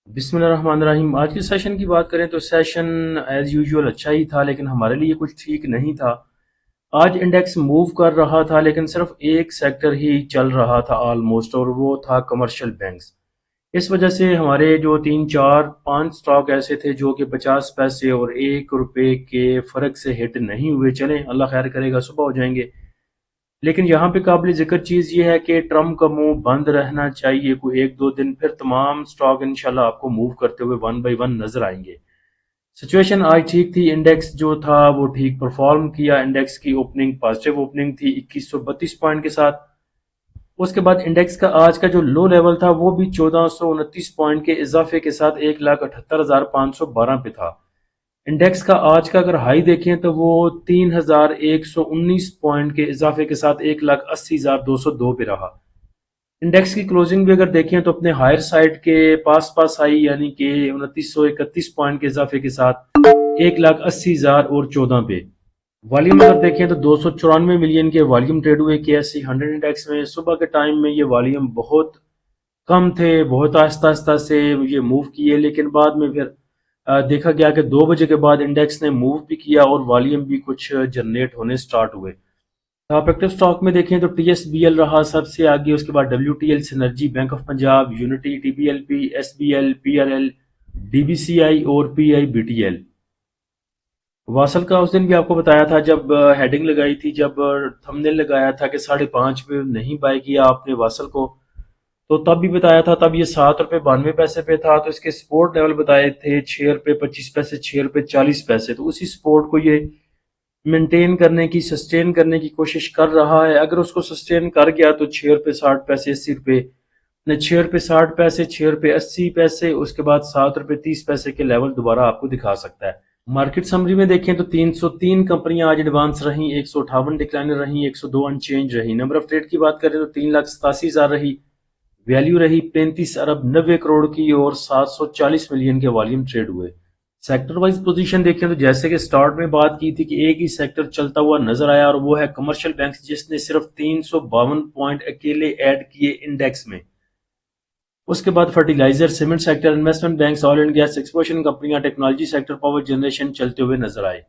بسم اللہ الرحمن الرحیم۔ آج کے سیشن کی بات کریں تو سیشن ایز یوزول اچھا ہی تھا، لیکن ہمارے لیے کچھ ٹھیک نہیں تھا۔ آج انڈیکس موو کر رہا تھا، لیکن صرف ایک سیکٹر ہی چل رہا تھا آلموسٹ، اور وہ تھا کمرشل بینکس۔ اس وجہ سے ہمارے جو 3 4 5 سٹاک ایسے تھے جو کہ 50 پیسے اور 1 روپے کے فرق سے ہٹ نہیں ہوئے، چلیں اللہ خیر کرے گا صبح ہو جائیں گے۔ لیکن یہاں پہ قابل ذکر چیز یہ ہے کہ ٹرمپ کا منہ بند رہنا چاہیے کوئی 1 2 دن، پھر تمام سٹاک انشاءاللہ آپ کو موو کرتے ہوئے 1 بائی 1 نظر آئیں گے۔ سچویشن آج ٹھیک تھی، انڈیکس جو تھا وہ ٹھیک پرفارم کیا۔ انڈیکس کی اوپننگ پازیٹیو اوپننگ تھی 2132 پوائنٹ کے ساتھ۔ اس کے بعد انڈیکس کا آج کا جو لو لیول تھا وہ بھی 1429 پوائنٹ کے اضافے کے ساتھ 1,78,512 پہ تھا۔ انڈیکس کا آج کا اگر ہائی دیکھیں تو وہ 3,119 پوائنٹ کے اضافے کے ساتھ 1,80,202 پہ رہا۔ انڈیکس کی کلوزنگ بھی اگر دیکھیں تو اپنے ہائر سائڈ کے پاس آئی، یعنی کہ 2,931 پوائنٹ کے اضافے کے ساتھ 1,80,014 پہ۔ والیوم اگر دیکھیں تو 294 ملین کے والیوم ٹریڈ ہوئے کے ایس سی 100 انڈیکس میں۔ صبح کے ٹائم میں یہ والیوم بہت کم تھے، بہت آہستہ آہستہ سے یہ موو کیے، لیکن بعد میں پھر دیکھا گیا کہ 2 بجے کے بعد انڈیکس نے موو بھی کیا اور والیوم بھی کچھ جنریٹ ہونے سٹارٹ ہوئے۔ آپ ایکٹیو سٹاک میں دیکھیں تو ٹی ایس بی ایل رہا سب سے آگے، اس کے بعد W T L, Synergy, bank of Punjab, Unity, T P L P, S B L, P R L, D B C I اور P I B T L. واصل کا اس دن بھی آپ کو بتایا تھا جب ہیڈنگ لگائی تھی، جب تھمبنیل لگایا تھا کہ 5.5 پہ نہیں بائی کیا آپ نے واصل کو، تو تب بھی بتایا تھا، تب یہ 7 روپے 92 پیسے پہ تھا، تو اس کے سپورٹ لیول بتائے تھے 6 روپے 25 پیسے، 6 روپے 40 پیسے۔ تو اسی سپورٹ کو یہ مینٹین کرنے کی، سسٹین کرنے کی کوشش کر رہا ہے۔ اگر اس کو سسٹین کر گیا تو 6 روپے 60 پیسے، 80 روپے، 6 روپے 60 پیسے، 6 روپے 80 پیسے، اس کے بعد 7 روپے 30 پیسے کے لیول دوبارہ آپ کو دکھا سکتا ہے۔ مارکیٹ سمری میں دیکھیں تو 303 کمپنیاں آج ایڈوانس رہیں، 158 ڈکلائنر رہیں، 102 ان چینج رہیں۔ نمبر آف ٹریڈ کی بات کریں تو 3,87,000 رہی، ویلیو رہی 35 ارب 90 کروڑ کی، اور 740 ملین کے والیوم ٹریڈ ہوئے۔ سیکٹر وائز پوزیشن دیکھیں تو جیسے کہ سٹارٹ میں بات کی تھی کہ ایک ہی سیکٹر چلتا ہوا نظر آیا، اور وہ ہے کمرشل بینکس، جس نے صرف 352 پوائنٹ اکیلے ایڈ کیے انڈیکس میں۔ اس کے بعد fertiliser, cement sector, investment banks, oil and gas exploration کمپنیاں، ٹیکنالوجی سیکٹر، پاور جنریشن چلتے ہوئے نظر آئے۔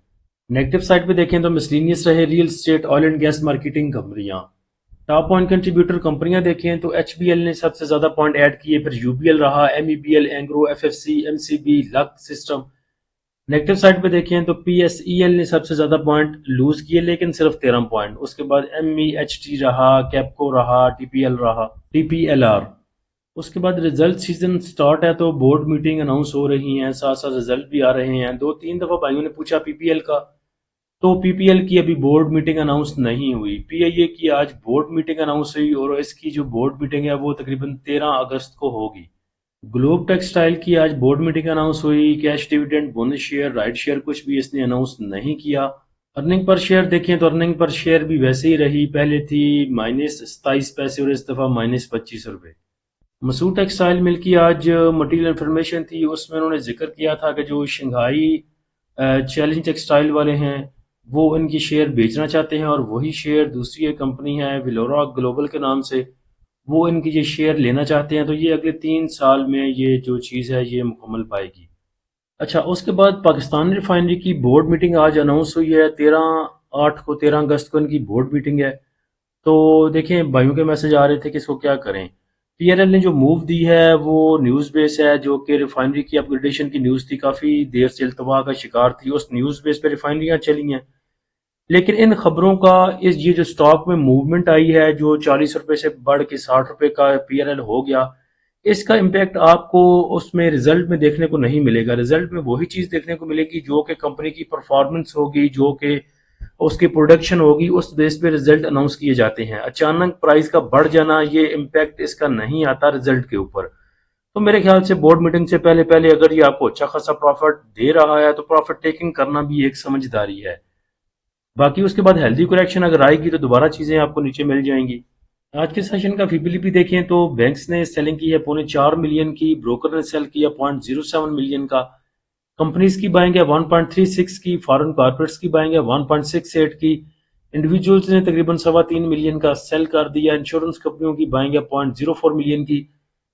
نیگیٹو سائڈ پہ دیکھیں تو مسلینیس رہے، real estate, oil and gas, marketing کمپنیاں۔ ٹاپ پوائنٹ کنٹریبیوٹر کمپنیاں دیکھیں تو ایچ بی ایل نے سب سے زیادہ پوائنٹ ایڈ کیے، پھر یو بی ایل رہا، M E B L, Engro, F F C, M C B, لک سسٹم۔ نیگیٹو سائڈ پہ دیکھیں تو پی ایس ای ایل نے سب سے زیادہ پوائنٹ لوز کیے، لیکن صرف 13 پوائنٹ۔ اس کے بعد ایم ای ایچ ٹی رہا، کیپکو رہا، ٹی پی ایل رہا، ٹی پی ایل آر۔ اس کے بعد ریزلٹ سیزن سٹارٹ ہے تو بورڈ میٹنگ اناؤنس ہو رہی ہیں، ساتھ ساتھ ریزلٹ بھی آ رہے ہیں۔ 2 3 دفعہ بھائیوں نے پوچھا پی پی ایل کا، تو پی پی ایل کی ابھی بورڈ میٹنگ اناؤنس نہیں ہوئی۔ پی آئی اے کی آج بورڈ میٹنگ اناؤنس ہوئی، اور اس کی جو بورڈ میٹنگ ہے وہ تقریباً 13 اگست کو ہوگی۔ گلوب ٹیکسٹائل کی آج بورڈ میٹنگ اناؤنس ہوئی، cash dividend, bonus share, right share کچھ بھی اس نے اناؤنس نہیں کیا۔ ارننگ پر شیئر دیکھیں تو ارننگ پر شیئر بھی ویسے ہی رہی، پہلے تھی -27 پیسے اور اس دفعہ -25 روپے۔ مسعود ٹیکسٹائل مل کی آج مٹیریل انفارمیشن تھی، اس میں انہوں نے ذکر کیا تھا کہ جو شنگھائی چیلنج ٹیکسٹائل والے ہیں وہ ان کی شیئر بیچنا چاہتے ہیں، اور وہی شیئر دوسری ایک کمپنی ہے ویلورا گلوبل کے نام سے، وہ ان کی یہ شیئر لینا چاہتے ہیں۔ تو یہ اگلے 3 سال میں یہ جو چیز ہے یہ مکمل پائے گی۔ اچھا، اس کے بعد پاکستان ریفائنری کی بورڈ میٹنگ آج اناؤنس ہوئی ہے، 13 اگست کو ان کی بورڈ میٹنگ ہے۔ تو دیکھیں بھائیوں کے میسج آ رہے تھے کہ اس کو کیا کریں۔ پی آر ایل نے جو موو دی ہے وہ نیوز بیس ہے، جو کہ ریفائنری کی اپ گریڈیشن کی نیوز تھی، کافی دیر سے التوا کا شکار تھی، اس نیوز بیس پہ ریفائنریاں چلی ہیں۔ لیکن ان خبروں کا یہ جو سٹاک میں موومنٹ آئی ہے، جو 40 روپے سے بڑھ کے 60 روپے کا پی آر ایل ہو گیا، اس کا امپیکٹ آپ کو اس میں رزلٹ میں دیکھنے کو نہیں ملے گا۔ رزلٹ میں وہی چیز دیکھنے کو ملے گی جو کہ کمپنی کی پرفارمنس ہوگی، جو کہ اس کی پروڈکشن ہوگی، اس بیس پہ رزلٹ اناؤنس کیے جاتے ہیں۔ اچانک پرائز کا بڑھ جانا، یہ امپیکٹ اس کا نہیں آتا رزلٹ کے اوپر۔ تو میرے خیال سے بورڈ میٹنگ سے پہلے اگر یہ آپ کو اچھا خاصا پروفٹ دے رہا ہے تو پروفٹ ٹیکنگ کرنا بھی ایک سمجھداری ہے۔ باقی اس کے بعد ہیلدی کریکشن اگر آئے گی تو دوبارہ چیزیں آپ کو نیچے مل جائیں گی۔ آج کے سیشن کا فیبیلیٹی دیکھیں تو بینکس نے سیلنگ کی ہے 4.25 ملین کی، بروکر نے سیل کیا 0.07 ملین کا، کمپنیز کی بائنگ ہے 1.36 کی، فارن کارپوریٹس کی بائنگ ہے 1.68 کی، انڈیویجولز نے تقریباً 3.25 ملین کا سیل کر دیا، انشورنس کمپنیوں کی بائنگ ہے 0.04 ملین کی،